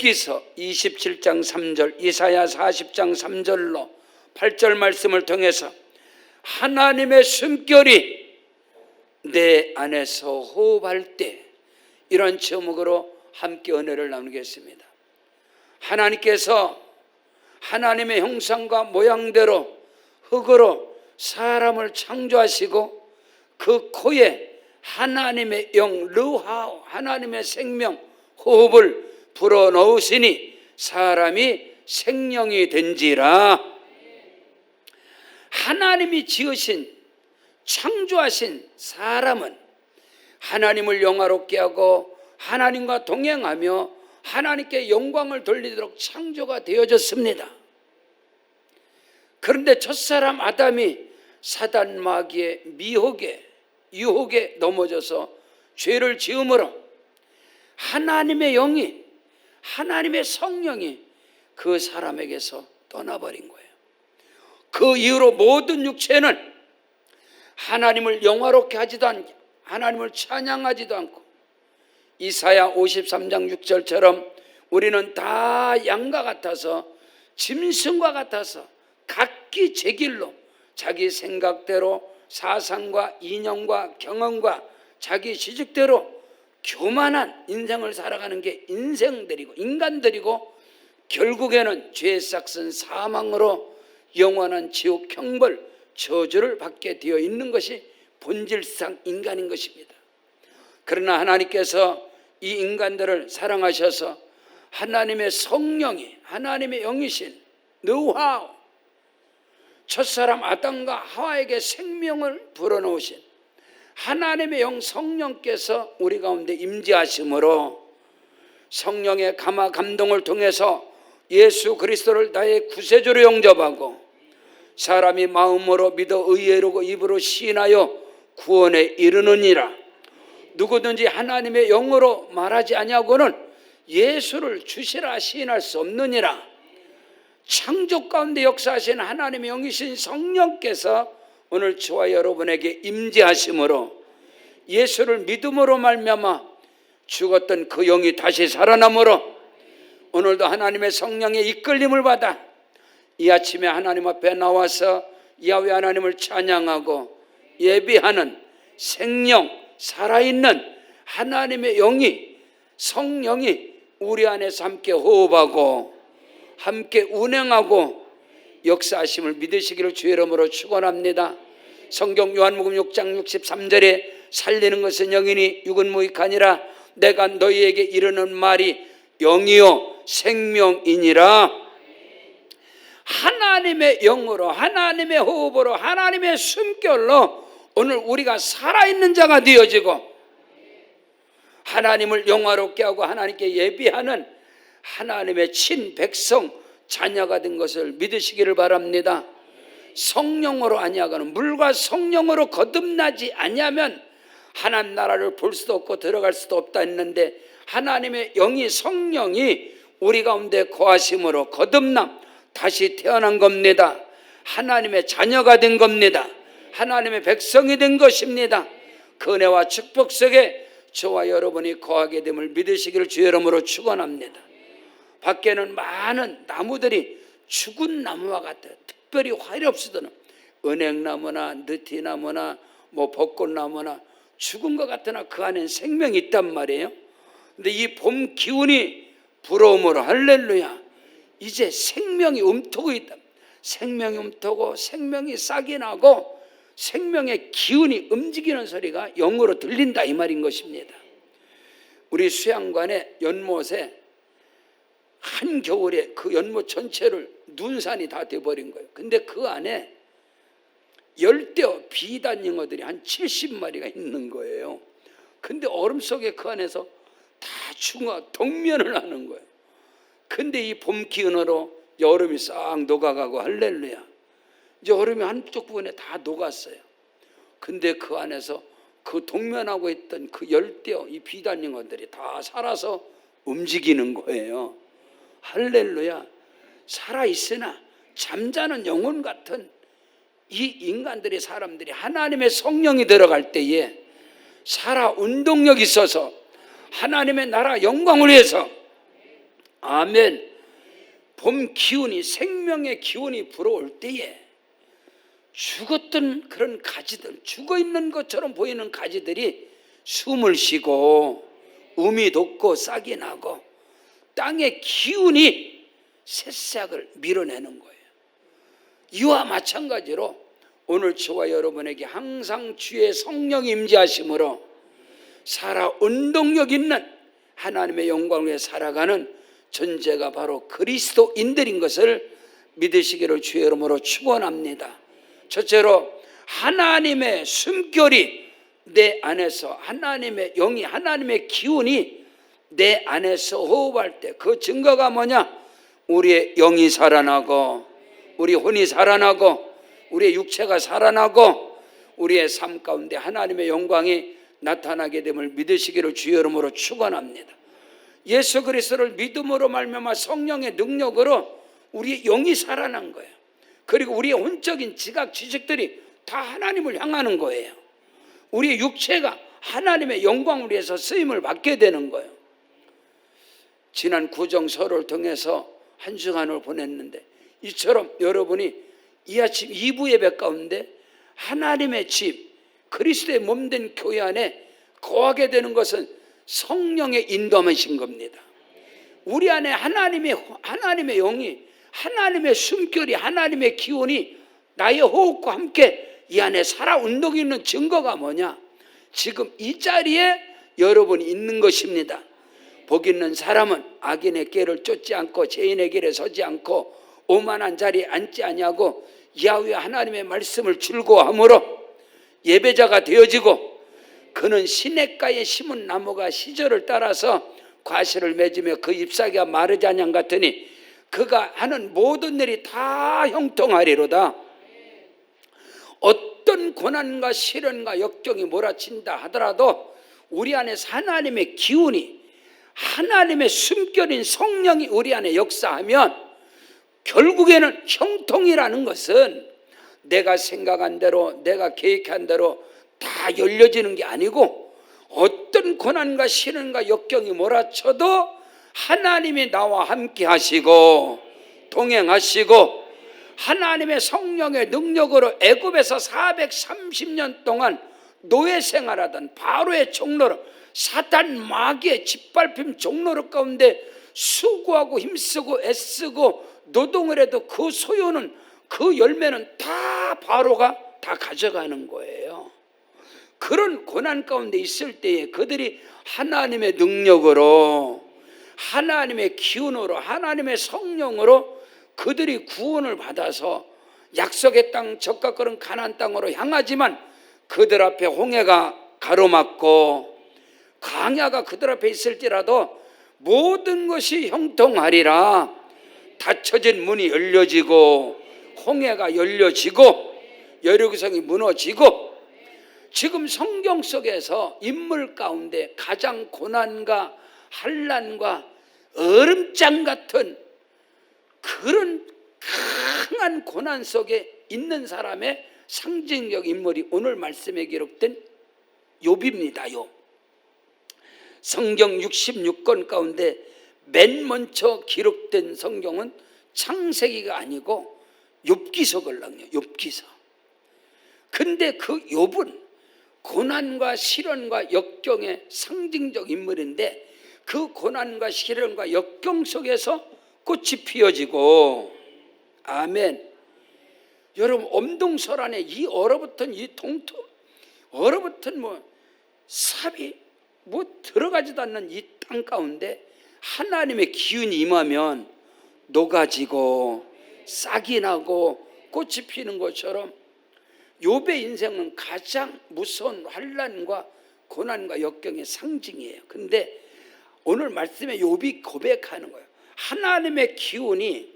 욥기서 27장 3절, 이사야 40장 3절로 8절 말씀을 통해서 하나님의 숨결이 내 안에서 호흡할 때, 이런 제목으로 함께 은혜를 나누겠습니다. 하나님께서 하나님의 형상과 모양대로 흙으로 사람을 창조하시고 그 코에 하나님의 영 르하오, 하나님의 생명 호흡을 불어넣으시니 사람이 생명이 된지라. 하나님이 지으신, 창조하신 사람은 하나님을 영화롭게 하고 하나님과 동행하며 하나님께 영광을 돌리도록 창조가 되어졌습니다. 그런데 첫사람 아담이 사단 마귀의 미혹에, 유혹에 넘어져서 죄를 지음으로 하나님의 영이, 하나님의 성령이 그 사람에게서 떠나버린 거예요. 그 이후로 모든 육체는 하나님을 영화롭게 하지도 않고 하나님을 찬양하지도 않고, 이사야 53장 6절처럼 우리는 다 양과 같아서, 짐승과 같아서 각기 제 길로 자기 생각대로 사상과 이념과 경험과 자기 지식대로 교만한 인생을 살아가는 게 인생들이고 인간들이고, 결국에는 죄 싹슨 사망으로 영원한 지옥 형벌 저주를 받게 되어 있는 것이 본질상 인간인 것입니다. 그러나 하나님께서 이 인간들을 사랑하셔서 하나님의 성령이, 하나님의 영이신 느하오, 첫사람 아담과 하와에게 생명을 불어넣으신 하나님의 영 성령께서 우리 가운데 임재하심으로 성령의 감화 감동을 통해서 예수 그리스도를 나의 구세주로 영접하고 사람이 마음으로 믿어 의에 이르고 입으로 시인하여 구원에 이르느니라. 누구든지 하나님의 영으로 말하지 아니하고는 예수를 주시라 시인할 수 없느니라. 창조 가운데 역사하신 하나님의 영이신 성령께서 오늘 저와 여러분에게 임재하심으로 예수를 믿음으로 말미암아 죽었던 그 영이 다시 살아남으로 오늘도 하나님의 성령의 이끌림을 받아 이 아침에 하나님 앞에 나와서 야훼 하나님을 찬양하고 예비하는 생명, 살아있는 하나님의 영이, 성령이 우리 안에서 함께 호흡하고 함께 운행하고 역사하심을 믿으시기를 주의 이름으로 축원합니다. 성경 요한복음 6장 63절에 살리는 것은 영이니 육은 무익하니라. 내가 너희에게 이르는 말이 영이요 생명이니라. 하나님의 영으로, 하나님의 호흡으로, 하나님의 숨결로 오늘 우리가 살아있는 자가 되어지고 하나님을 영화롭게 하고 하나님께 예비하는 하나님의 친백성, 자녀가 된 것을 믿으시기를 바랍니다. 성령으로 아니하거나 물과 성령으로 거듭나지 아니하면 하나님 나라를 볼 수도 없고 들어갈 수도 없다 했는데, 하나님의 영이, 성령이 우리 가운데 거하심으로 거듭남, 다시 태어난 겁니다. 하나님의 자녀가 된 겁니다. 하나님의 백성이 된 것입니다. 그 은혜와 축복 속에 저와 여러분이 거하게 됨을 믿으시기를 주의 이름으로 축원합니다. 밖에는 많은 나무들이 죽은 나무와 같아요. 특별히 화일 없으더는 은행나무나 느티나무나 벚꽃나무나 죽은 것 같으나 그 안엔 생명이 있단 말이에요. 근데 이 봄 기운이 불어오므로 할렐루야, 이제 생명이 움트고 있다. 생명이 움트고 생명이 싹이 나고 생명의 기운이 움직이는 소리가 영으로 들린다, 이 말인 것입니다. 우리 수양관의 연못에 한겨울에 그 연못 전체를 눈산이 다 돼버린 거예요. 근데 그 안에 열대어 비단잉어들이 한 70마리가 있는 거예요. 근데 얼음 속에 그 안에서 다 죽어 동면을 하는 거예요. 근데 이 봄 기운으로 여름이 싹 녹아가고 할렐루야, 이제 얼음이 한쪽 부분에 다 녹았어요. 근데 그 안에서 그 동면하고 있던 그 열대어, 이 비단잉어들이 다 살아서 움직이는 거예요. 할렐루야. 살아있으나 잠자는 영혼 같은 이 인간들이, 사람들이 하나님의 성령이 들어갈 때에 살아 운동력이 있어서 하나님의 나라 영광을 위해서 아멘. 봄 기운이, 생명의 기운이 불어올 때에 죽었던 그런 가지들, 죽어있는 것처럼 보이는 가지들이 숨을 쉬고 음이 돋고 싹이 나고 땅의 기운이 새싹을 밀어내는 거예요. 이와 마찬가지로 오늘 저와 여러분에게 항상 주의 성령이 임재하심으로 살아 운동력 있는 하나님의 영광을 위해 살아가는 존재가 바로 그리스도인들인 것을 믿으시기를 주의 이름으로 축원합니다. 첫째로 하나님의 숨결이 내 안에서, 하나님의 영이, 하나님의 기운이 내 안에서 호흡할 때 그 증거가 뭐냐? 우리의 영이 살아나고 우리 혼이 살아나고 우리의 육체가 살아나고 우리의 삶 가운데 하나님의 영광이 나타나게 됨을 믿으시기를 주의 이름으로 축원합니다. 예수 그리스도를 믿음으로 말미암아 성령의 능력으로 우리의 영이 살아난 거예요. 그리고 우리의 혼적인 지각 지식들이 다 하나님을 향하는 거예요. 우리의 육체가 하나님의 영광을 위해서 쓰임을 받게 되는 거예요. 지난 구정설을 통해서 한 주간을 보냈는데 이처럼 여러분이 이 아침 2부 예배 가운데 하나님의 집, 그리스도의 몸된 교회 안에 거하게 되는 것은 성령의 인도하신 겁니다. 우리 안에 하나님의 영이, 하나님의 숨결이, 하나님의 기운이 나의 호흡과 함께 이 안에 살아 운동이 있는 증거가 뭐냐? 지금 이 자리에 여러분이 있는 것입니다. 복 있는 사람은 악인의 길을 쫓지 않고 죄인의 길에 서지 않고 오만한 자리에 앉지 아니하고 야훼 하나님의 말씀을 즐거워함으로 예배자가 되어지고 그는 시냇가에 심은 나무가 시절을 따라서 과실을 맺으며 그 잎사귀가 마르지 아니한 같으니 그가 하는 모든 일이 다 형통하리로다. 어떤 고난과 시련과 역경이 몰아친다 하더라도 우리 안에서 하나님의 기운이, 하나님의 숨결인 성령이 우리 안에 역사하면 결국에는 형통이라는 것은 내가 생각한 대로, 내가 계획한 대로 다 열려지는 게 아니고 어떤 고난과 시련과 역경이 몰아쳐도 하나님이 나와 함께 하시고 동행하시고 하나님의 성령의 능력으로 애굽에서 430년 동안 노예 생활하던 바로의 종로로, 사탄 마귀의 짓밟힘 종로로 가운데 수고하고 힘쓰고 애쓰고 노동을 해도 그 소유는, 그 열매는 다 바로가 다 가져가는 거예요. 그런 고난 가운데 있을 때에 그들이 하나님의 능력으로, 하나님의 기운으로, 하나님의 성령으로 그들이 구원을 받아서 약속의 땅, 적과 그런 가나안 땅으로 향하지만 그들 앞에 홍해가 가로막고 광야가 그들 앞에 있을지라도 모든 것이 형통하리라. 닫혀진 문이 열려지고 홍해가 열려지고 여리고성이 무너지고, 지금 성경 속에서 인물 가운데 가장 고난과 환난과 얼음장 같은 그런 강한 고난 속에 있는 사람의 상징적 인물이 오늘 말씀에 기록된 욥입니다. 욥. 성경 66권 가운데 맨 먼저 기록된 성경은 창세기가 아니고 욥기서걸랑요. 욥기서. 근데 그 욥은 고난과 시련과 역경의 상징적 인물인데 그 고난과 시련과 역경 속에서 꽃이 피어지고, 아멘. 여러분, 엄동설 안에 이 얼어붙은 이 동토, 얼어붙은 삽이 들어가지도 않는 이 땅 가운데 하나님의 기운이 임하면 녹아지고 싹이 나고 꽃이 피는 것처럼 욥의 인생은 가장 무서운 환난과 고난과 역경의 상징이에요. 근데 오늘 말씀에 욥이 고백하는 거예요. 하나님의 기운이,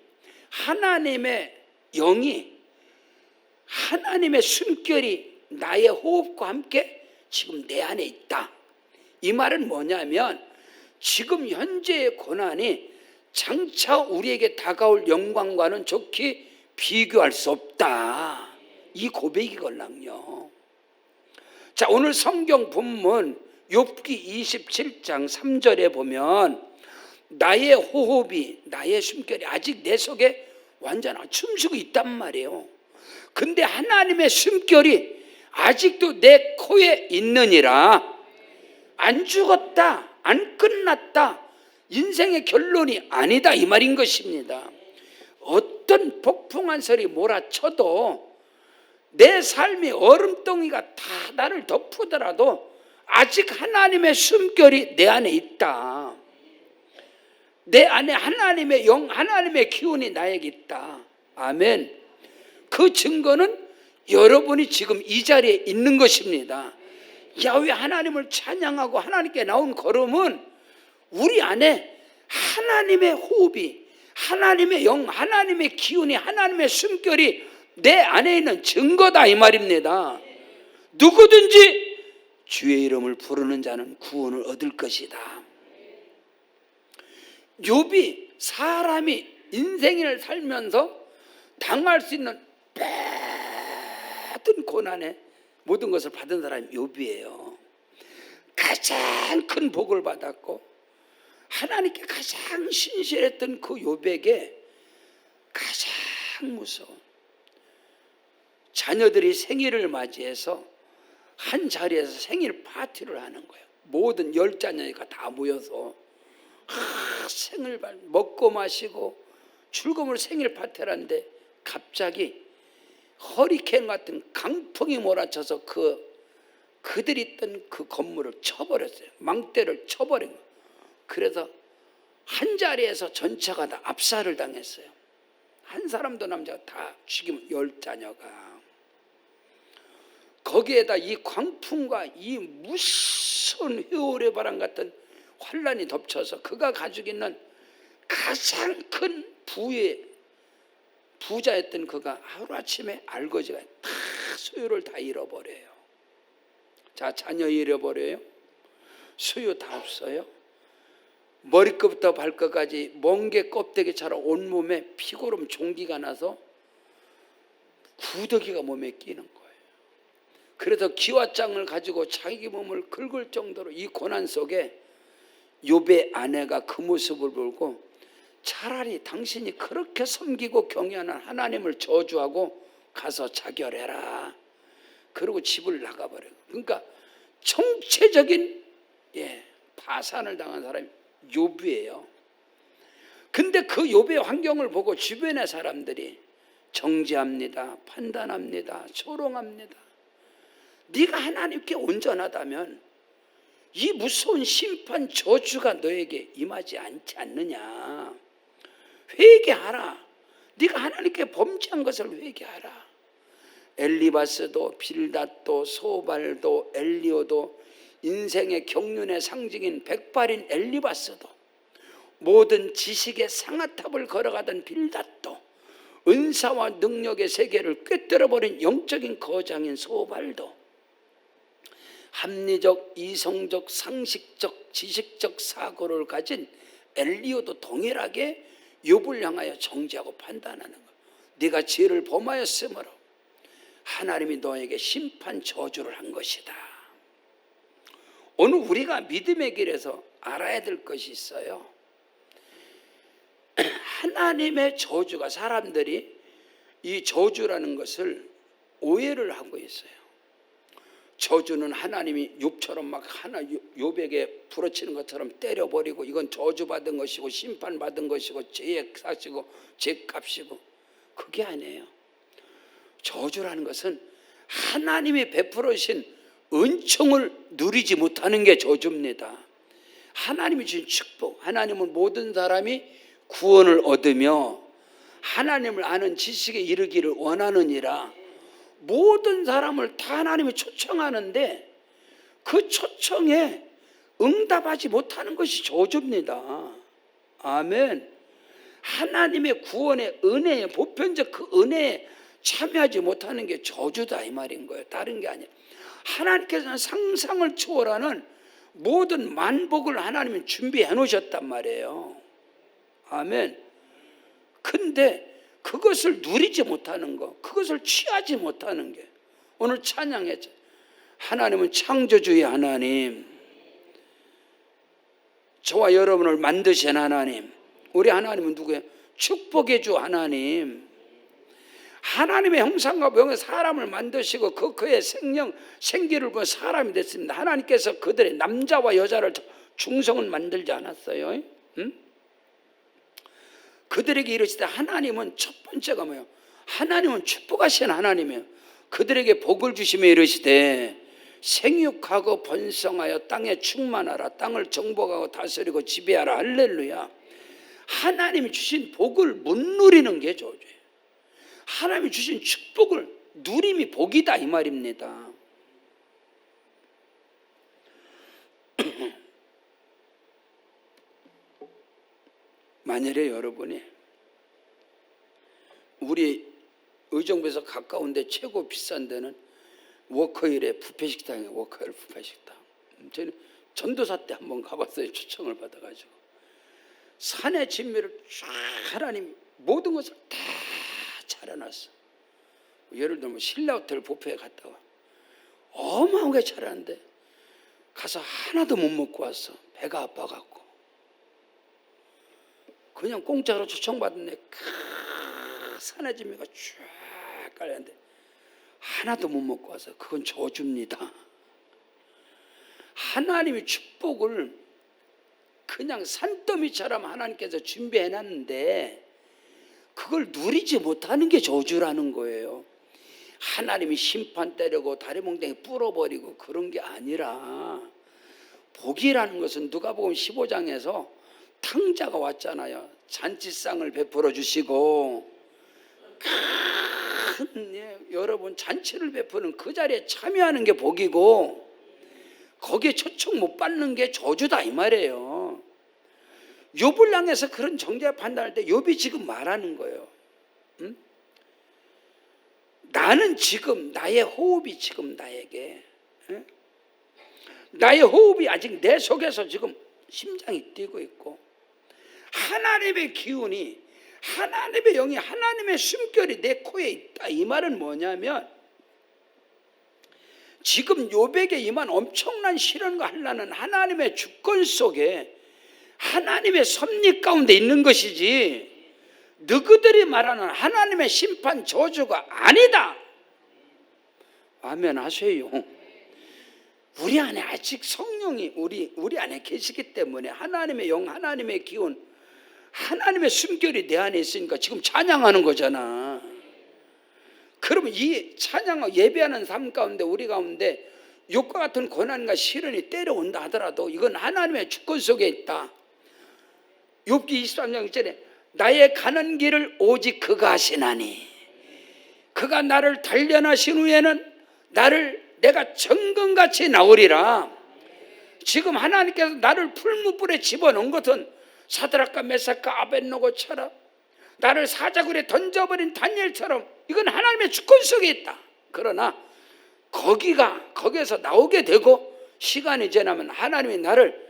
하나님의 영이, 하나님의 숨결이 나의 호흡과 함께 지금 내 안에 있다. 이 말은 뭐냐면 지금 현재의 고난이 장차 우리에게 다가올 영광과는 좋게 비교할 수 없다. 이 고백이걸랑요. 자, 오늘 성경 본문 욥기 27장 3절에 보면 나의 호흡이, 나의 숨결이 아직 내 속에 완전한 춤추고 있단 말이에요. 근데 하나님의 숨결이 아직도 내 코에 있느니라. 안 죽었다, 안 끝났다, 인생의 결론이 아니다, 이 말인 것입니다. 어떤 폭풍한 설이 몰아쳐도 내 삶의 얼음덩이가 다 나를 덮으더라도 아직 하나님의 숨결이 내 안에 있다. 내 안에 하나님의 영, 하나님의 기운이 나에게 있다. 아멘. 그 증거는 여러분이 지금 이 자리에 있는 것입니다. 야훼 하나님을 찬양하고 하나님께 나온 걸음은 우리 안에 하나님의 호흡이, 하나님의 영, 하나님의 기운이, 하나님의 숨결이 내 안에 있는 증거다, 이 말입니다. 누구든지 주의 이름을 부르는 자는 구원을 얻을 것이다. 욥이, 사람이 인생을 살면서 당할 수 있는 모든 고난에 모든 것을 받은 사람이 욥이에요. 가장 큰 복을 받았고 하나님께 가장 신실했던 그 욥에게 가장 무서운, 자녀들이 생일을 맞이해서 한 자리에서 생일 파티를 하는 거예요. 모든 10자녀가 다 모여서 생일 먹고 마시고 즐거운 생일 파티를 하는데 갑자기 허리케인 같은 강풍이 몰아쳐서 그들이 있던 그 건물을 쳐버렸어요. 망대를 쳐버린 거예요. 그래서 한 자리에서 전체가 다 압살을 당했어요. 한 사람도 남자가 다 죽이면 10자녀가. 거기에다 이 광풍과 이 무서운 회오리 바람 같은 환란이 덮쳐서 그가 가지고 있는 가장 큰 부자였던 그가 하루아침에 알거지가 다 소유를 다 잃어버려요. 자, 자녀 잃어버려요. 소유 다 없어요. 머리끝부터 발끝까지 멍게 껍데기처럼 온몸에 피고름 종기가 나서 구더기가 몸에 끼는 거예요. 그래서 기와장을 가지고 자기 몸을 긁을 정도로 이 고난 속에 욥의 아내가 그 모습을 보고 차라리 당신이 그렇게 섬기고 경외하는 하나님을 저주하고 가서 자결해라. 그리고 집을 나가버려요. 그러니까 총체적인 파산을 당한 사람이 욥이에요. 근데 그 욥의 환경을 보고 주변의 사람들이 정죄합니다, 판단합니다, 조롱합니다. 네가 하나님께 온전하다면 이 무서운 심판 저주가 너에게 임하지 않지 않느냐. 회개하라. 네가 하나님께 범죄한 것을 회개하라. 엘리바스도 빌닷도 소발도 엘리오도 인생의 경륜의 상징인 백발인 엘리바스도 모든 지식의 상아탑을 걸어가던 빌닷도 은사와 능력의 세계를 꿰뚫어버린 영적인 거장인 소발도 합리적, 이성적, 상식적, 지식적 사고를 가진 엘리오도 동일하게 욥을 향하여 정죄하고 판단하는 것. 네가 죄를 범하였으므로 하나님이 너에게 심판 저주를 한 것이다. 오늘 우리가 믿음의 길에서 알아야 될 것이 있어요. 하나님의 저주가, 사람들이 이 저주라는 것을 오해를 하고 있어요. 저주는 하나님이 욥처럼 막 욥에게 부러치는 것처럼 때려버리고 이건 저주받은 것이고 심판받은 것이고 죄의 삭이고 죄값이고, 그게 아니에요. 저주라는 것은 하나님이 베풀어 주신 은총을 누리지 못하는 게 저주입니다. 하나님이 주신 축복, 하나님은 모든 사람이 구원을 얻으며 하나님을 아는 지식에 이르기를 원하느니라. 모든 사람을 다 하나님이 초청하는데 그 초청에 응답하지 못하는 것이 저주입니다. 아멘. 하나님의 구원의 은혜에, 보편적 그 은혜에 참여하지 못하는 게 저주다, 이 말인 거예요. 다른 게 아니에요. 하나님께서는 상상을 초월하는 모든 만복을 하나님이 준비해 놓으셨단 말이에요. 아멘. 근데 그것을 누리지 못하는 거, 그것을 취하지 못하는 게, 오늘 찬양했죠. 하나님은 창조주의 하나님, 저와 여러분을 만드신 하나님, 우리 하나님은 누구예요? 축복의 주 하나님. 하나님의 형상과 모형의 사람을 만드시고 그의 생기를 본 사람이 됐습니다. 하나님께서 그들의 남자와 여자를 중성을 만들지 않았어요. 응? 그들에게 이르시되, 하나님은 첫 번째가 뭐예요? 하나님은 축복하신 하나님이에요. 그들에게 복을 주시며 이르시되, 생육하고 번성하여 땅에 충만하라. 땅을 정복하고 다스리고 지배하라. 할렐루야. 하나님이 주신 복을 못 누리는 게 저주예요. 하나님이 주신 축복을 누림이 복이다 이 말입니다. 만일에 여러분이 우리 의정부에서 가까운데 최고 비싼 데는 워커힐의 뷔페식당이에요. 워커힐 뷔페식당. 저는 전도사 때 한번 가봤어요. 초청을 받아가지고. 산의 진미를 쫙 하나님 모든 것을 다 차려놨어. 예를 들면 신라호텔 뷔페에 갔다 와. 어마어마하게 차려놨는데 가서 하나도 못 먹고 왔어. 배가 아파갖고. 그냥 공짜로 초청받은 산의 진미가 쫙 깔렸는데 하나도 못 먹고 와서 그건 저주입니다. 하나님의 축복을 그냥 산더미처럼 하나님께서 준비해놨는데 그걸 누리지 못하는 게 저주라는 거예요. 하나님이 심판 때리고 다리 몽둥이 불어버리고 그런 게 아니라, 복이라는 것은 누가복음 15장에서 탕자가 왔잖아요. 잔치상을 베풀어 주시고 여러분 잔치를 베푸는 그 자리에 참여하는 게 복이고, 거기에 초청 못 받는 게 저주다 이 말이에요. 욥을 향해서 그런 정죄 판단할 때 욥이 지금 말하는 거예요. 응? 나는 지금 나의 호흡이 지금 나에게, 응? 나의 호흡이 아직 내 속에서 지금 심장이 뛰고 있고, 하나님의 기운이, 하나님의 영이, 하나님의 숨결이 내 코에 있다. 이 말은 뭐냐면 지금 욥에게 임한 엄청난 시련과 환난은 하나님의 주권 속에 하나님의 섭리 가운데 있는 것이지 너희들이 말하는 하나님의 심판 저주가 아니다. 아멘 하세요. 우리 안에 아직 성령이 우리 안에 계시기 때문에 하나님의 영, 하나님의 기운, 하나님의 숨결이 내 안에 있으니까 지금 찬양하는 거잖아. 그러면 이 찬양하고 예배하는 삶 가운데 우리 가운데 욕과 같은 고난과 시련이 때려온다 하더라도 이건 하나님의 주권 속에 있다. 욥기 23장 1절에 나의 가는 길을 오직 그가 하시나니 그가 나를 단련하신 후에는 내가 정금같이 나오리라. 지금 하나님께서 나를 풀무불에 집어넣은 것은 사드락과 메삭과 아벳노고처럼, 나를 사자굴에 던져버린 다니엘처럼 이건 하나님의 주권 속에 있다. 그러나 거기에서 나오게 되고 시간이 지나면 하나님이 나를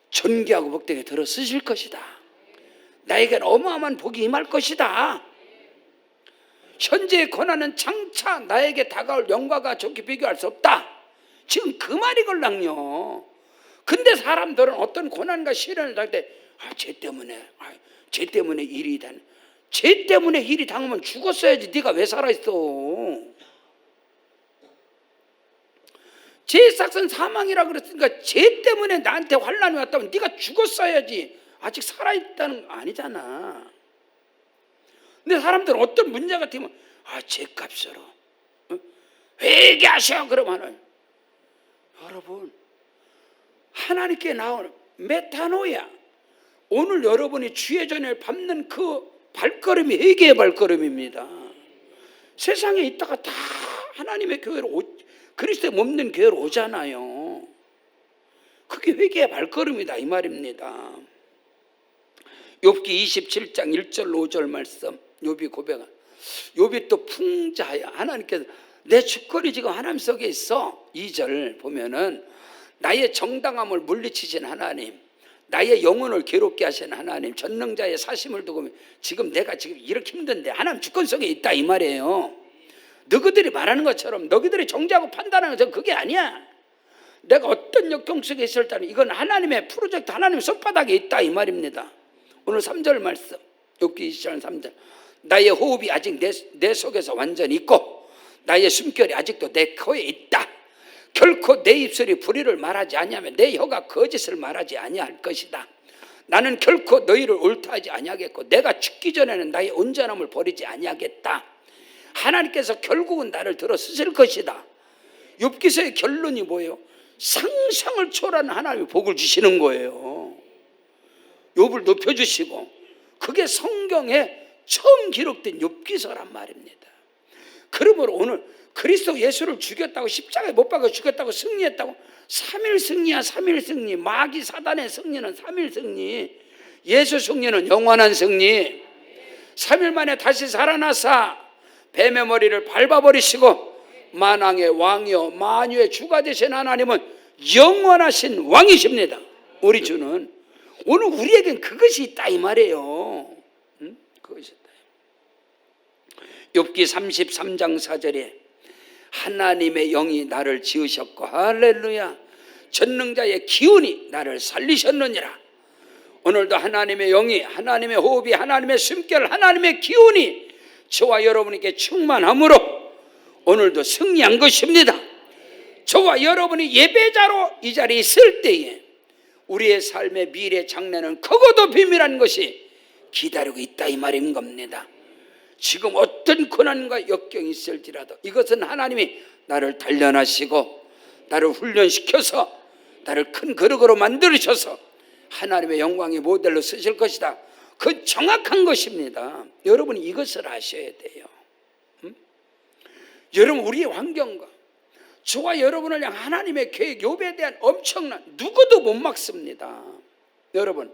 존귀하고 복되게 들어 쓰실 것이다. 나에겐 어마어마한 복이 임할 것이다. 현재의 고난은 장차 나에게 다가올 영광과 좋게 비교할 수 없다. 지금 그 말이걸랑요. 근데 사람들은 어떤 고난과 시련을 할 때 쟤 때문에 일이 다. 쟤 때문에 일이 당하면 죽었어야지. 네가 왜 살아있어? 쟤 삭은 사망이라 그랬으니까 쟤 때문에 나한테 환난이 왔다면 네가 죽었어야지. 아직 살아있다는 거 아니잖아. 근데 사람들은 어떤 문제가 되면 쟤 값으로 회개하셔 그러면 여러분 하나님께 나오는 메타노야, 오늘 여러분이 주의 전을 밟는 그 발걸음이 회개의 발걸음입니다. 세상에 있다가 다 하나님의 교회로 그리스도의 몸된 교회로 오잖아요. 그게 회개의 발걸음이다 이 말입니다. 욥기 27장 1절 5절 말씀, 욥이 고백한, 욥이 또 풍자야. 하나님께서 내 주권이 지금 하나님 속에 있어. 2절 보면은 나의 정당함을 물리치신 하나님, 나의 영혼을 괴롭게 하신 하나님, 전능자의 사심을 두고 지금 내가 지금 이렇게 힘든데 하나님 주권 속에 있다 이 말이에요. 너희들이 말하는 것처럼 너희들이 정죄하고 판단하는 것은 그게 아니야. 내가 어떤 역경 속에 있을 때는 이건 하나님의 프로젝트, 하나님의 손바닥에 있다 이 말입니다. 오늘 3절 말씀, 욥기 20장 3절. 나의 호흡이 아직 내 속에서 완전히 있고 나의 숨결이 아직도 내 코에 있다. 결코 내 입술이 불의를 말하지 아니하며 내 혀가 거짓을 말하지 아니할 것이다. 나는 결코 너희를 옳다하지 아니하겠고 내가 죽기 전에는 나의 온전함을 버리지 아니하겠다. 하나님께서 결국은 나를 들어 쓰실 것이다. 욥기서의 결론이 뭐예요? 상상을 초월하는 하나님의 복을 주시는 거예요. 욥을 높여주시고, 그게 성경에 처음 기록된 욥기서란 말입니다. 그러므로 오늘 그리스도 예수를 죽였다고, 십자가에 못 박아 죽였다고, 승리했다고, 3일 승리야 3일 승리. 마귀 사단의 승리는 3일 승리, 예수 승리는 영원한 승리. 3일 만에 다시 살아나사 뱀의 머리를 밟아버리시고 만왕의 왕이요 만유의 주가 되신 하나님은 영원하신 왕이십니다. 우리 주는 오늘 우리에겐 그것이 있다 이 말이에요. 그것이 있다. 욥기 33장 4절에 하나님의 영이 나를 지으셨고 할렐루야 전능자의 기운이 나를 살리셨느니라. 오늘도 하나님의 영이, 하나님의 호흡이, 하나님의 숨결, 하나님의 기운이 저와 여러분에게 충만함으로 오늘도 승리한 것입니다. 저와 여러분이 예배자로 이 자리에 있을 때에 우리의 삶의 미래 장래는 크고도 비밀한 것이 기다리고 있다 이 말인 겁니다. 지금 어떤 고난과 역경이 있을지라도 이것은 하나님이 나를 단련하시고 나를 훈련시켜서 나를 큰 그릇으로 만들으셔서 하나님의 영광의 모델로 쓰실 것이다. 그 정확한 것입니다. 여러분이 이것을 아셔야 돼요. 여러분, 우리의 환경과 저와 여러분을 향한 하나님의 계획, 욥에 대한 엄청난, 누구도 못 막습니다. 여러분,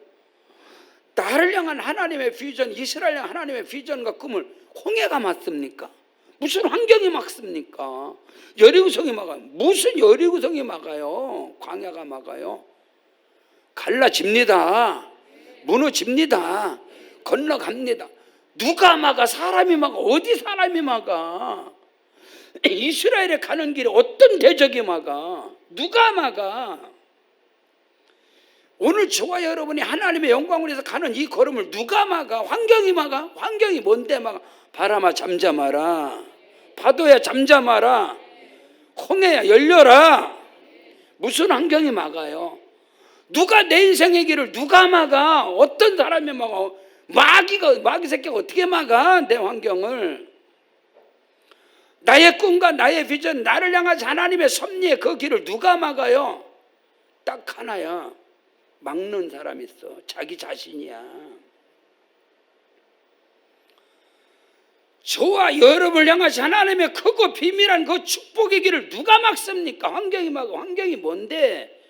나를 향한 하나님의 비전, 이스라엘 향한 하나님의 비전과 꿈을 홍해가 막습니까? 무슨 환경이 막습니까? 여리고성이 막아요. 무슨 여리고성이 막아요? 광야가 막아요. 갈라집니다. 무너집니다. 건너갑니다. 누가 막아? 사람이 막아. 어디 사람이 막아? 이스라엘에 가는 길에 어떤 대적이 막아? 누가 막아? 오늘 저와 여러분이 하나님의 영광을 위해서 가는 이 걸음을 누가 막아? 환경이 막아? 환경이 뭔데 막아? 바람아 잠잠하라. 파도야 잠잠하라. 홍해야 열려라. 무슨 환경이 막아요? 누가 내 인생의 길을 누가 막아? 어떤 사람이 막아? 마귀 새끼가 어떻게 막아? 내 환경을. 나의 꿈과 나의 비전, 나를 향한 하나님의 섭리의 그 길을 누가 막아요? 딱 하나야. 막는 사람이 있어. 자기 자신이야. 저와 여러분을 향하신 하나님의 크고 비밀한 그 축복의 길을 누가 막습니까? 환경이 막아. 환경이 뭔데?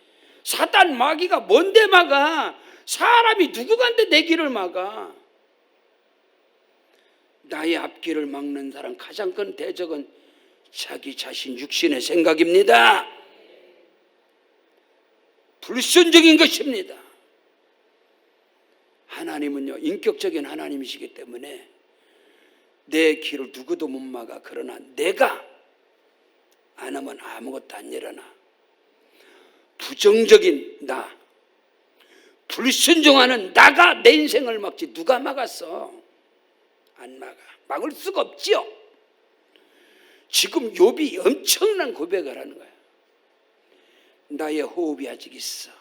사단 마귀가 뭔데 막아? 사람이 누구간데 내 길을 막아? 나의 앞길을 막는 사람 가장 큰 대적은 자기 자신 육신의 생각입니다. 불순종인 것입니다. 하나님은요 인격적인 하나님이시기 때문에 내 길을 누구도 못 막아. 그러나 내가 안 하면 아무것도 안 일어나. 부정적인 나, 불순종하는 나가 내 인생을 막지 누가 막았어? 안 막아. 막을 수가 없지요. 지금 욥이 엄청난 고백을 하는 거야. 나의 호흡이 아직 있어.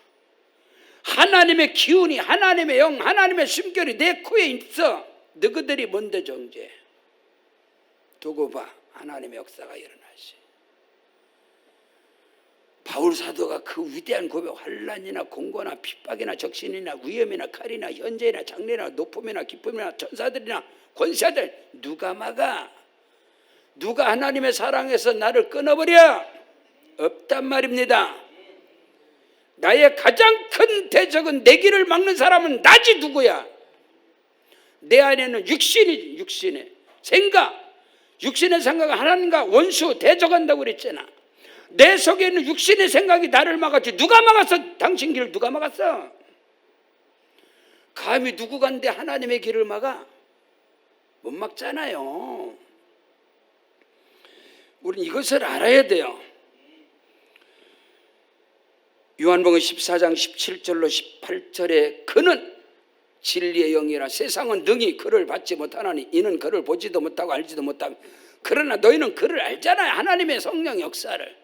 하나님의 기운이, 하나님의 영, 하나님의 숨결이 내 코에 있어. 너희들이 뭔데 정죄? 두고 봐. 하나님의 역사가 일어나시. 바울 사도가 그 위대한 고백, 환난이나 공고나 핍박이나 적신이나 위험이나 칼이나 현재나 장래나 높음이나 기쁨이나 천사들이나 권세들 누가 막아? 누가 하나님의 사랑에서 나를 끊어버려? 없단 말입니다. 나의 가장 큰 대적은 내 길을 막는 사람은 나지. 누구야? 내 안에는 육신이지. 육신의 생각, 육신의 생각은 하나님과 원수 대적한다고 그랬잖아. 내 속에 있는 육신의 생각이 나를 막았지. 누가 막았어? 당신 길을 누가 막았어? 감히 누구 간데 하나님의 길을 막아? 못 막잖아요. 우리는 이것을 알아야 돼요. 요한복음 14장 17절로 18절에 그는 진리의 영이라 세상은 능히 그를 받지 못하나니 이는 그를 보지도 못하고 알지도 못하고 그러나 너희는 그를 알잖아요. 하나님의 성령 역사를.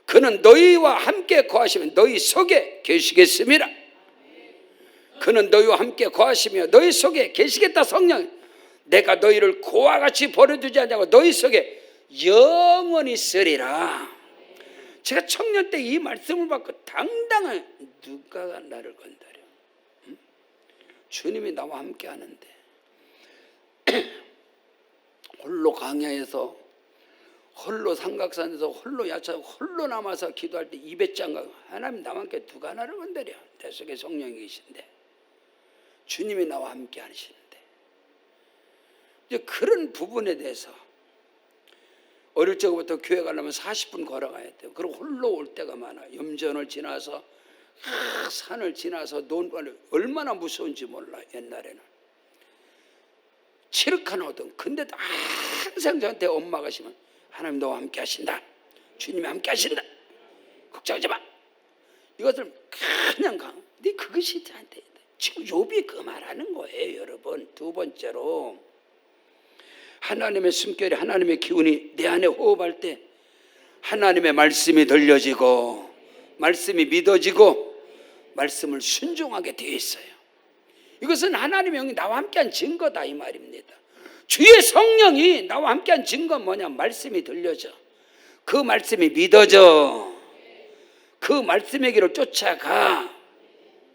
그는 너희와 함께 거하시면 너희 속에 계시겠습니다. 그는 너희와 함께 거하시며 너희 속에 계시겠다. 성령, 내가 너희를 고와 같이 버려두지 않냐고 너희 속에 영원히 있으리라. 제가 청년 때 이 말씀을 받고 당당한, 누가 나를 건드려? 주님이 나와 함께 하는데 홀로 강야에서, 홀로 삼각산에서, 홀로 야차하고 홀로 남아서 기도할 때 입에 짱가고, 하나님 나와 함께 누가 나를 건드려? 내 속에 성령이 계신데, 주님이 나와 함께 하시는데, 이제 그런 부분에 대해서 어릴 적부터 교회 가려면 40분 걸어가야 돼요. 그리고 홀로 올 때가 많아. 염전을 지나서 산을 지나서 논관을, 얼마나 무서운지 몰라. 옛날에는 칠흑한 어둠. 근데도 항상 저한테 엄마가 하시면 하나님 너와 함께 하신다, 주님이 함께 하신다, 걱정하지 마. 이것을 그냥 근데 그것이 저한테 지금 욥이 그 말하는 거예요. 여러분, 두 번째로 하나님의 숨결이, 하나님의 기운이 내 안에 호흡할 때 하나님의 말씀이 들려지고 말씀이 믿어지고 말씀을 순종하게 되어 있어요. 이것은 하나님의 영이 나와 함께한 증거다 이 말입니다. 주의 성령이 나와 함께한 증거는 뭐냐? 말씀이 들려져, 그 말씀이 믿어져, 그 말씀의 길을 쫓아가,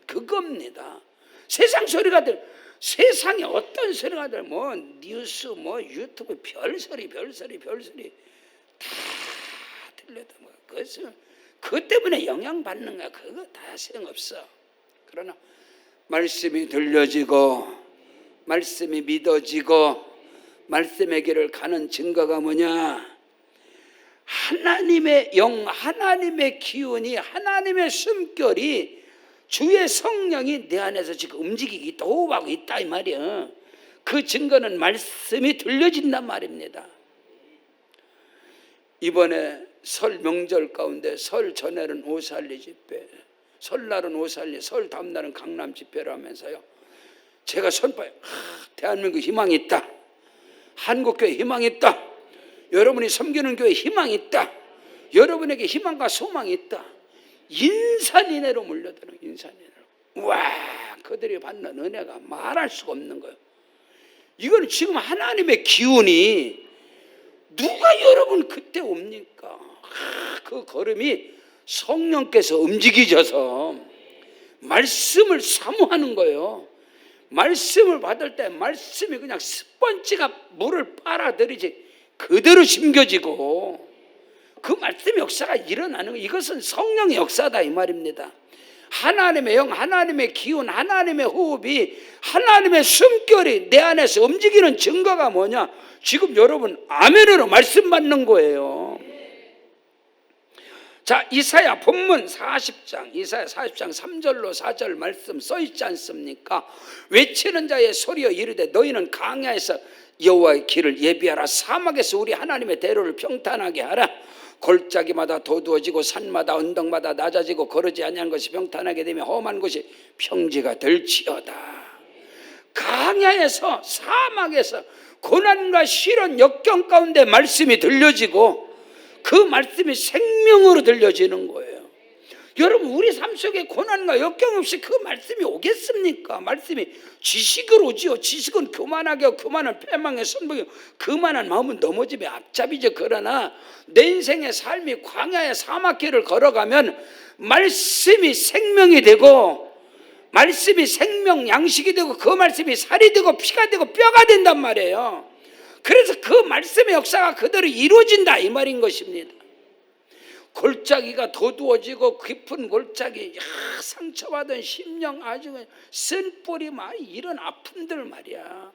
그겁니다. 세상 소리가 세상에 어떤 소리가 뭐 뉴스, 뭐 유튜브 별소리 다 들려도 뭐 그것 때문에 영향받는 거야. 그거 다 소용없어. 그러나 말씀이 들려지고 말씀이 믿어지고 말씀의 길을 가는 증거가 뭐냐? 하나님의 영, 하나님의 기운이, 하나님의 숨결이, 주의 성령이 내 안에서 지금 움직이고 있다, 호흡하고 있다 이 말이야. 그 증거는 말씀이 들려진단 말입니다. 이번에 설 명절 가운데 설 전에는 오살리 집회, 설날은 오살리, 설 다음날은 강남 집회를 하면서요, 제가 선포해, 대한민국 희망이 있다, 한국교회 희망이 있다, 여러분이 섬기는 교회 희망이 있다, 여러분에게 희망과 소망이 있다. 인산인해로 물려드는, 인산인해로. 와, 그들이 받는 은혜가 말할 수가 없는 거예요. 이거는 지금 하나님의 기운이, 누가 여러분 그때 옵니까? 그 걸음이 성령께서 움직이셔서 말씀을 사모하는 거예요. 말씀을 받을 때 말씀이 그냥 스펀지가 물을 빨아들이지 그대로 심겨지고, 그 말씀의 역사가 일어나는 거예요. 이것은 성령의 역사다 이 말입니다. 하나님의 영, 하나님의 기운, 하나님의 호흡이, 하나님의 숨결이 내 안에서 움직이는 증거가 뭐냐? 지금 여러분 아멘으로 말씀 받는 거예요. 자, 이사야 본문 40장, 이사야 40장 3절로 4절 말씀 써 있지 않습니까? 외치는 자의 소리여 이르되 너희는 강야에서 여호와의 길을 예비하라, 사막에서 우리 하나님의 대로를 평탄하게 하라. 골짜기마다 도두어지고 산마다 언덕마다 낮아지고 거르지 아니한 것이 평탄하게 되며 험한 곳이 평지가 될지어다. 강야에서, 사막에서, 고난과 시련 역경 가운데 말씀이 들려지고 그 말씀이 생명으로 들려지는 거예요. 여러분, 우리 삶 속에 고난과 역경 없이 그 말씀이 오겠습니까? 말씀이 지식으로 오지요. 지식은 교만하게 하고 교만은 패망의 선봉이요, 그만한 마음은 넘어짐의 앞잡이죠. 그러나 내 인생의 삶이 광야의 사막길을 걸어가면 말씀이 생명이 되고, 말씀이 생명 양식이 되고, 그 말씀이 살이 되고 피가 되고 뼈가 된단 말이에요. 그래서 그 말씀의 역사가 그대로 이루어진다 이 말인 것입니다. 골짜기가 도두어지고 깊은 골짜기, 상처받은 심령, 아주 쓴뿌리, 이런 아픔들 말이야.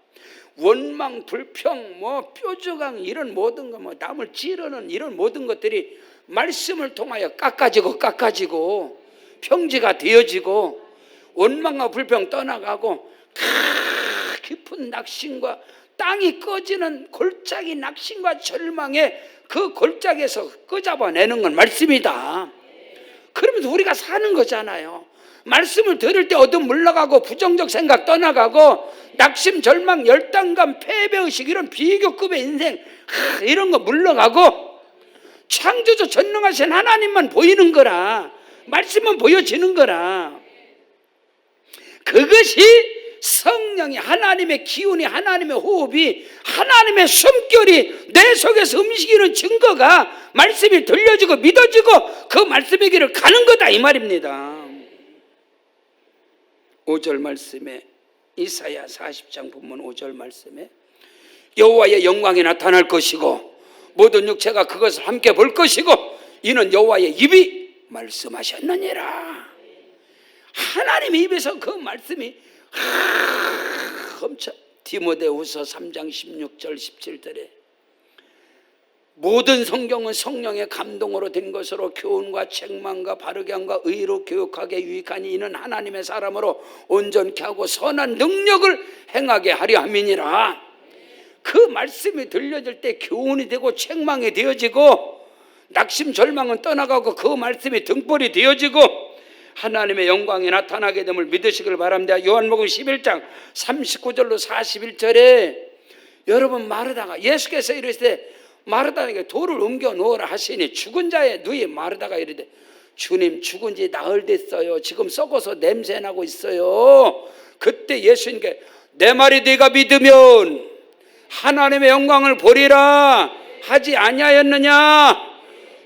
원망, 불평, 뾰족한 이런 모든 것, 남을 찌르는 이런 모든 것들이 말씀을 통하여 깎아지고 평지가 되어지고, 원망과 불평 떠나가고, 깊은 낙심과 땅이 꺼지는 골짜기 낙심과 절망에 그 골짜기에서 끄잡아내는 건 말씀이다. 그러면서 우리가 사는 거잖아요. 말씀을 들을 때 얻음 물러가고 부정적 생각 떠나가고 낙심, 절망, 열등감, 패배의식 이런 비교급의 인생 이런 거 물러가고 창조주 전능하신 하나님만 보이는 거라, 말씀만 보여지는 거라. 그것이 성령이, 하나님의 기운이, 하나님의 호흡이, 하나님의 숨결이 내 속에서 움직이는 증거가 말씀이 들려지고 믿어지고 그 말씀의 길을 가는 거다 이 말입니다. 5절 말씀에, 이사야 40장 본문 5절 말씀에 여호와의 영광이 나타날 것이고 모든 육체가 그것을 함께 볼 것이고 이는 여호와의 입이 말씀하셨느니라. 하나님의 입에서 그 말씀이 엄청, 디모데후서 3장 16절 17절에 모든 성경은 성령의 감동으로 된 것으로 교훈과 책망과 바르게 함과 의로 교육하게 유익하니 이는 하나님의 사람으로 온전케 하고 선한 능력을 행하게 하려 함이니라. 그 말씀이 들려질 때 교훈이 되고 책망이 되어지고 낙심 절망은 떠나가고 그 말씀이 등불이 되어지고 하나님의 영광이 나타나게 됨을 믿으시길 바랍니다. 요한복음 11장 39절로 41절에 여러분 마르다가, 예수께서 이르시되 마르다에게 돌을 옮겨 놓으라 하시니 죽은 자의 누이 마르다가 이르되 주님 죽은 지 나흘 됐어요. 지금 썩어서 냄새나고 있어요. 그때 예수님께 내 말이 네가 믿으면 하나님의 영광을 보리라 하지 아니하였느냐.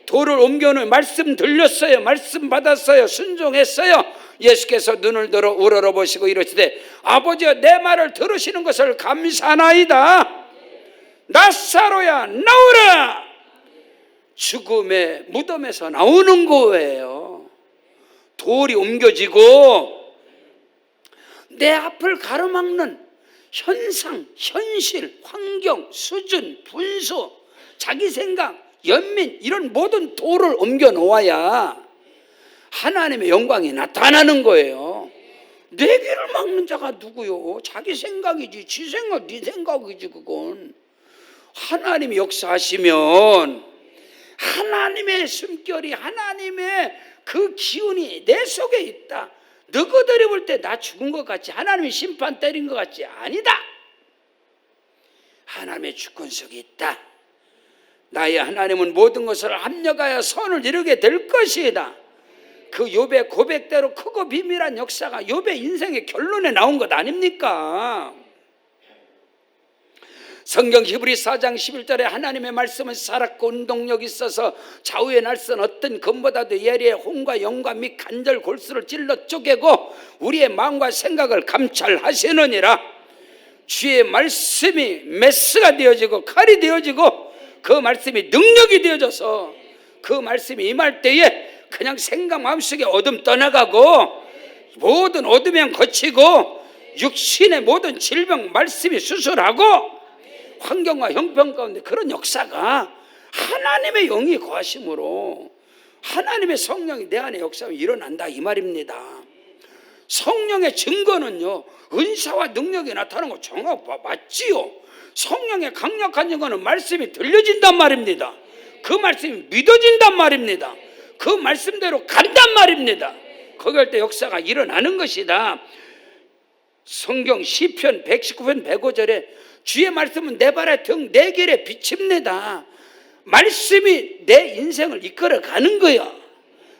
돌을 옮겨놓은 말씀 들렸어요. 말씀 받았어요. 순종했어요. 예수께서 눈을 들어 우러러보시고 이러시되 아버지여 내 말을 들으시는 것을 감사하나이다. 나사로야 나오라. 죽음의 무덤에서 나오는 거예요. 돌이 옮겨지고 내 앞을 가로막는 현상, 현실, 환경, 수준, 분수, 자기 생각, 연민 이런 모든 돌을 옮겨 놓아야 하나님의 영광이 나타나는 거예요. 내 길을 막는 자가 누구요? 자기 생각이지, 지 생각, 네 생각이지. 그건 하나님이 역사하시면 하나님의 숨결이, 하나님의 그 기운이 내 속에 있다. 너희들이 볼 때 나 죽은 것 같지, 하나님이 심판 때린 것 같지, 아니다. 하나님의 주권속에 있다. 나의 하나님은 모든 것을 합력하여 선을 이루게 될 것이다. 그 욥의 고백대로 크고 비밀한 역사가 욥의 인생의 결론에 나온 것 아닙니까? 성경 히브리 4장 11절에 하나님의 말씀은 살았고 운동력이 있어서 좌우의 날선 어떤 검보다도 예리해 혼과 영과 및 간절 골수를 찔러 쪼개고 우리의 마음과 생각을 감찰하시느니라. 주의 말씀이 메스가 되어지고 칼이 되어지고 그 말씀이 능력이 되어져서 그 말씀이 임할 때에 그냥 생각 마음속에 어둠 떠나가고 모든 어둠이 거치고 육신의 모든 질병 말씀이 수술하고 환경과 형편 가운데 그런 역사가 하나님의 영이 거하심으로 하나님의 성령이 내 안에 역사가 일어난다 이 말입니다. 성령의 증거는요, 은사와 능력이 나타나는 거 정확 맞지요. 성령의 강력한 증거는 말씀이 들려진단 말입니다. 그 말씀이 믿어진단 말입니다. 그 말씀대로 간단 말입니다. 거기할 때 역사가 일어나는 것이다. 성경 시편 119편 105절에 주의 말씀은 내 발의 등 내 길에 비칩니다. 말씀이 내 인생을 이끌어가는 거야.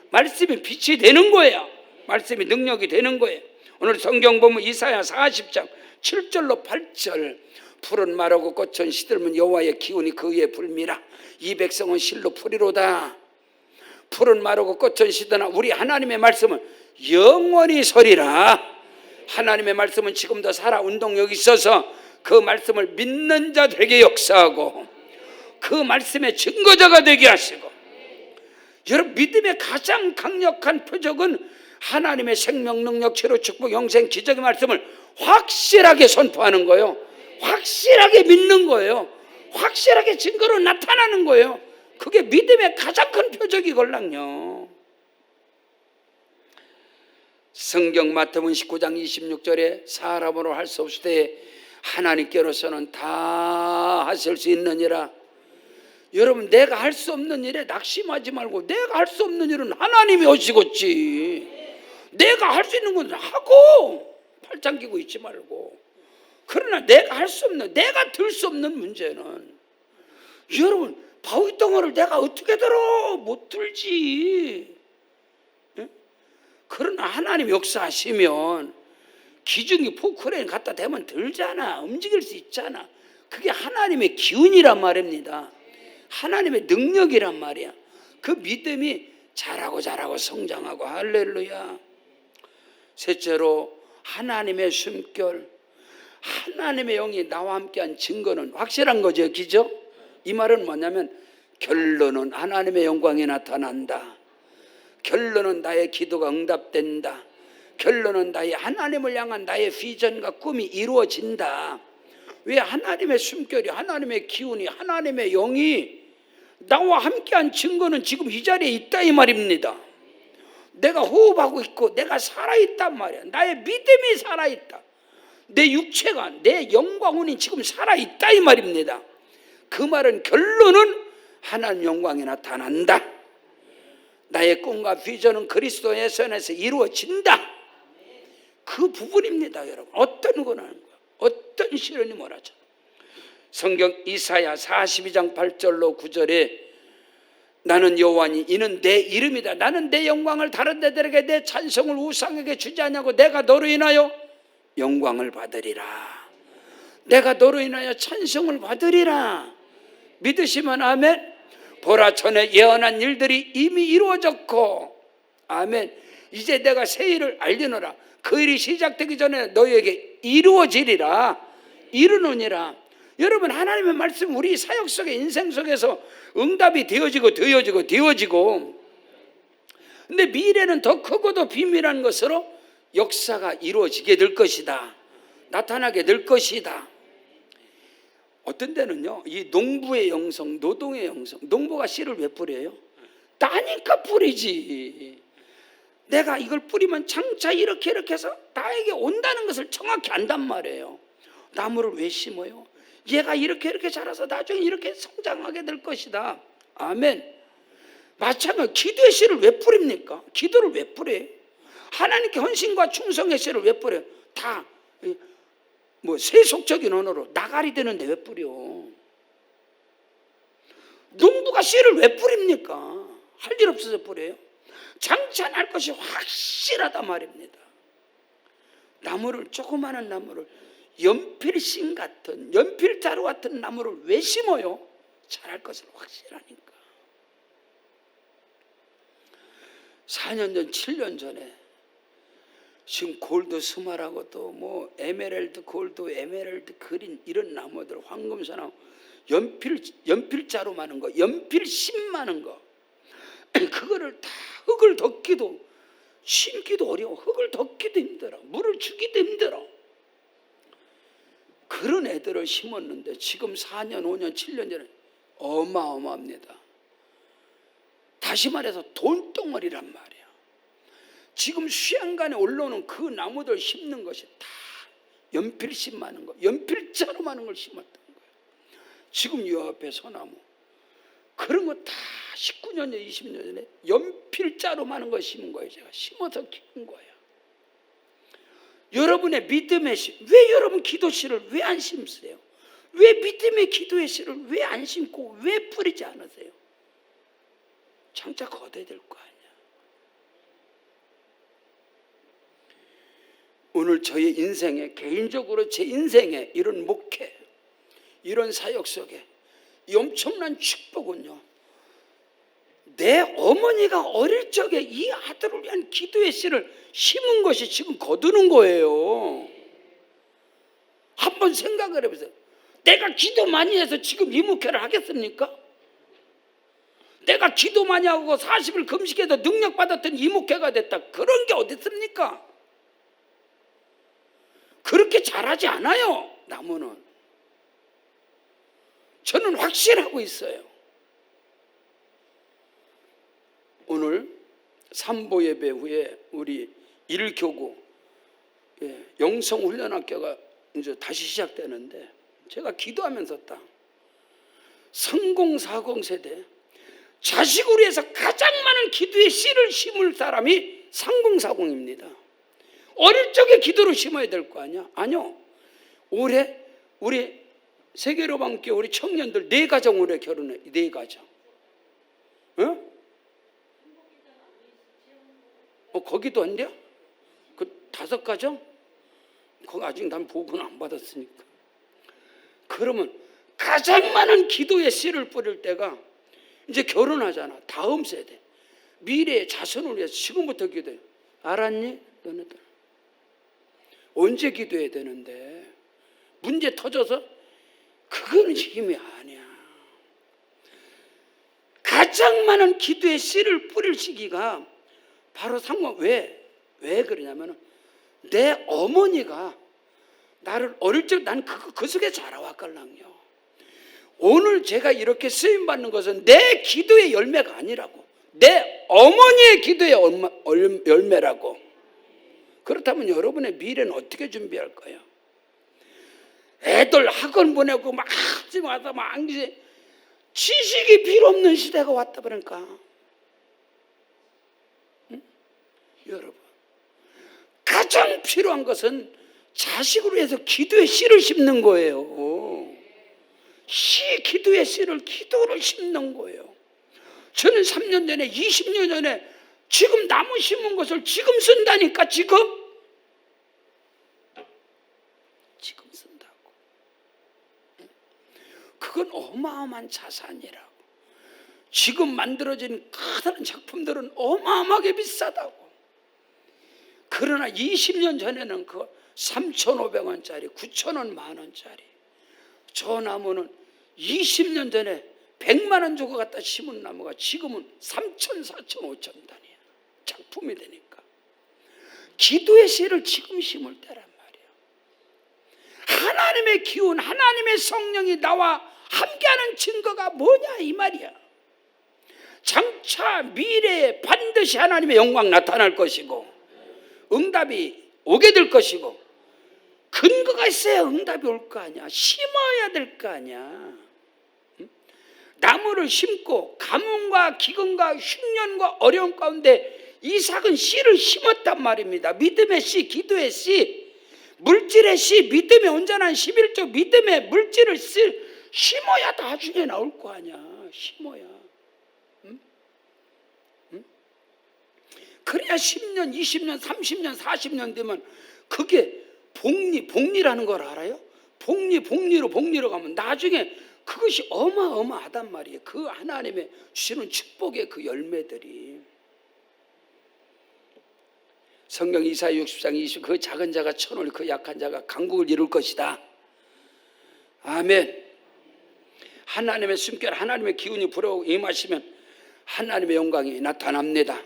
말씀이 빛이 되는 거야. 말씀이 능력이 되는 거예요. 오늘 성경 보면 이사야 40장 7절로 8절 푸른 마르고 꽃은 시들면 여호와의 기운이 그 위에 불미라. 이 백성은 실로 풀이로다. 푸른 마르고 꽃은 시드나 우리 하나님의 말씀은 영원히 서리라. 하나님의 말씀은 지금도 살아 운동력이 있어서 그 말씀을 믿는 자들에게 역사하고 그 말씀의 증거자가 되게 하시고, 여러분 믿음의 가장 강력한 표적은 하나님의 생명, 능력, 치료, 축복, 영생, 기적의 말씀을 확실하게 선포하는 거예요. 확실하게 믿는 거예요. 확실하게 증거로 나타나는 거예요. 그게 믿음의 가장 큰 표적이걸랑요. 성경 마태복음 19장 26절에 사람으로 할 수 없을 때 하나님께로서는 다 하실 수 있느니라. 여러분, 내가 할 수 없는 일에 낙심하지 말고, 내가 할 수 없는 일은 하나님이 하시겠지. 내가 할 수 있는 건 하고 팔짱 끼고 있지 말고. 그러나 내가 할 수 없는, 내가 들 수 없는 문제는, 여러분, 바위덩어리를 내가 어떻게 들어? 못 들지. 예? 그러나 하나님 역사하시면 기중이 포크레인 갖다 대면 들잖아. 움직일 수 있잖아. 그게 하나님의 기운이란 말입니다. 하나님의 능력이란 말이야. 그 믿음이 자라고 성장하고. 할렐루야. 셋째로, 하나님의 숨결. 하나님의 영이 나와 함께한 증거는 확실한 거죠. 그죠? 이 말은 뭐냐면, 결론은 하나님의 영광이 나타난다. 결론은 나의 기도가 응답된다. 결론은 나의 하나님을 향한 나의 비전과 꿈이 이루어진다. 왜? 하나님의 숨결이, 하나님의 기운이, 하나님의 영이 나와 함께한 증거는 지금 이 자리에 있다 이 말입니다. 내가 호흡하고 있고 내가 살아있단 말이야. 나의 믿음이 살아있다. 내 육체가, 내 영광운이 지금 살아있다 이 말입니다. 그 말은 결론은 하나님 영광이 나타난다. 나의 꿈과 비전은 그리스도의 선에서 이루어진다. 그 부분입니다. 여러분, 어떤 권하는 거야, 어떤 시련이 뭐라죠. 성경 이사야 42장 8절로 9절에 나는 여호와니 이는 내 이름이다. 나는 내 영광을 다른 데들에게, 내 찬송을 우상에게 주지 않냐고. 내가 너로 인하여 영광을 받으리라. 내가 너로 인하여 찬송을 받으리라. 믿으시면 아멘. 보라, 전에 예언한 일들이 이미 이루어졌고, 아멘. 이제 내가 새 일을 알리노라. 그 일이 시작되기 전에 너희에게 이루어지리라. 이루느니라. 여러분, 하나님의 말씀 우리 사역 속에, 인생 속에서 응답이 되어지고 근데 미래는 더 크고도 비밀한 것으로 역사가 이루어지게 될 것이다. 나타나게 될 것이다. 어떤 데는요, 이 농부의 영성, 노동의 영성. 농부가 씨를 왜 뿌려요? 따니까 뿌리지. 내가 이걸 뿌리면 장차 이렇게 해서 나에게 온다는 것을 정확히 안단 말이에요. 나무를 왜 심어요? 얘가 이렇게 자라서 나중에 이렇게 성장하게 될 것이다. 아멘. 마찬가지로 기도의 씨를 왜 뿌립니까? 기도를 왜 뿌려요? 하나님께 헌신과 충성의 씨를 왜 뿌려요? 다 세속적인 언어로 나가리 되는데 왜 뿌려? 농부가 씨를 왜 뿌립니까? 할 일 없어서 뿌려요? 장차 날 것이 확실하다 말입니다. 나무를, 조그마한 나무를, 연필신 같은, 연필자루 같은 나무를 왜 심어요? 자랄 것을 확실하니까. 4년 전, 7년 전에 지금 골드 스마라고 또 에메랄드 골드, 에메랄드 그린 이런 나무들, 황금사나무, 연필자루 많은 거, 연필심 많은 거, 그거를 다 흙을 덮기도, 심기도 어려워. 흙을 덮기도 힘들어. 물을 주기도 힘들어. 그런 애들을 심었는데 지금 4년, 5년, 7년 전에 어마어마합니다. 다시 말해서 돈덩어리란 말이야. 지금 수양간에 올라오는 그 나무들 심는 것이 다 연필심 많은 거, 연필자루 많은 걸 심었던 거예요. 지금 요 앞에 소나무, 그런 거 다 19년 전, 20년 전에 연필자루 많은 거 심은 거예요. 제가 심어서 키운 거예요. 여러분의 믿음의 씨, 왜 여러분 기도 씨를 왜 안 심으세요? 왜 믿음의 기도의 씨를 왜 안 심고 왜 뿌리지 않으세요? 장차 거둬야 될 거 아니야. 오늘 저의 인생에, 개인적으로 제 인생에 이런 목회, 이런 사역 속에 이 엄청난 축복은요, 내 어머니가 어릴 적에 이 아들을 위한 기도의 씨를 심은 것이 지금 거두는 거예요. 한번 생각을 해보세요. 내가 기도 많이 해서 지금 이 목회를 하겠습니까? 내가 기도 많이 하고 40일 금식해서 능력받았던 이 목회가 됐다. 그런 게 어디 있습니까? 그렇게 잘하지 않아요, 나무는. 저는 확실하고 있어요. 오늘 삼보 예배 후에 우리 1교구 영성훈련학교가 이제 다시 시작되는데, 제가 기도하면서 딱 3040 세대, 자식을 위해서 가장 많은 기도의 씨를 심을 사람이 3040입니다. 어릴 적에 기도로 심어야 될 거 아니야? 아니요. 올해 우리 세계로방교회 우리 청년들 4가정 올해 결혼해. 4가정. 어? 거기도 안 돼요? 그 5가정? 거기 아직 난 보고는 안 받았으니까. 그러면 가장 많은 기도의 씨를 뿌릴 때가 이제 결혼하잖아. 다음 세대. 미래의 자손을 위해서 지금부터 기도해. 알았니? 너네들. 언제 기도해야 되는데 문제 터져서 그거는 힘이 아니야. 가장 많은 기도의 씨를 뿌릴 시기가 바로 왜 그러냐면 내 어머니가 나를 어릴 적 난 그 속에 자라왔걸랑요. 오늘 제가 이렇게 쓰임 받는 것은 내 기도의 열매가 아니라고. 내 어머니의 기도의 열매라고. 그렇다면 여러분의 미래는 어떻게 준비할 거예요? 애들 학원 보내고 막 하지 마다 막 이제 지식이 필요 없는 시대가 왔다 그러니까. 응? 여러분, 가장 필요한 것은 자식으로 해서 기도의 씨를 심는 거예요. 기도의 씨를 기도를 심는 거예요. 저는 3년 전에 20년 전에 지금 나무 심은 것을 지금 쓴다니까. 지금 쓴다고. 그건 어마어마한 자산이라고. 지금 만들어진 커다란 작품들은 어마어마하게 비싸다고. 그러나 20년 전에는 그 3,500원짜리 9,000원 만원짜리 저 나무는 20년 전에 100만 원 주고 갖다 심은 나무가 지금은 3,000, 4,000, 5,000 단위야. 작품이 되니까. 기도의 씨를 지금 심을 때란 말이야. 하나님의 기운, 하나님의 성령이 나와 함께하는 증거가 뭐냐 이 말이야. 장차 미래에 반드시 하나님의 영광 나타날 것이고 응답이 오게 될 것이고 근거가 있어야 응답이 올 거 아니야. 심어야 될 거 아니야. 나무를 심고 가뭄과 기근과 흉년과 어려움 가운데 이삭은 씨를 심었단 말입니다. 믿음의 씨, 기도의 씨, 물질의 씨, 믿음의 온전한 11조 믿음의 물질을 심어야 나중에 나올 거 아니야. 심어야. 그래야 10년, 20년, 30년, 40년 되면 그게 복리라는 걸 알아요? 복리로 가면 나중에 그것이 어마어마하단 말이에요. 그 하나님의 주시는 축복의 그 열매들이. 성경 이사야 60장 20 그 작은 자가 천을 그 약한 자가 강국을 이룰 것이다. 아멘. 하나님의 숨결 하나님의 기운이 불어오고 임하시면 하나님의 영광이 나타납니다.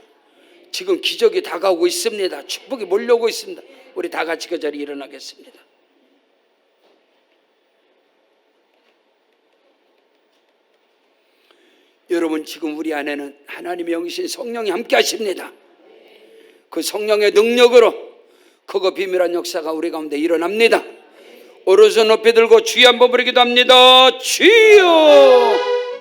지금 기적이 다가오고 있습니다. 축복이 몰려오고 있습니다. 우리 다 같이 그 자리에 일어나겠습니다. 여러분, 지금 우리 안에는 하나님의 영이신 성령이 함께 하십니다. 그 성령의 능력으로 크고 비밀한 역사가 우리 가운데 일어납니다. 오른손 높이 들고 주여 한번 부르기도 합니다. 주여.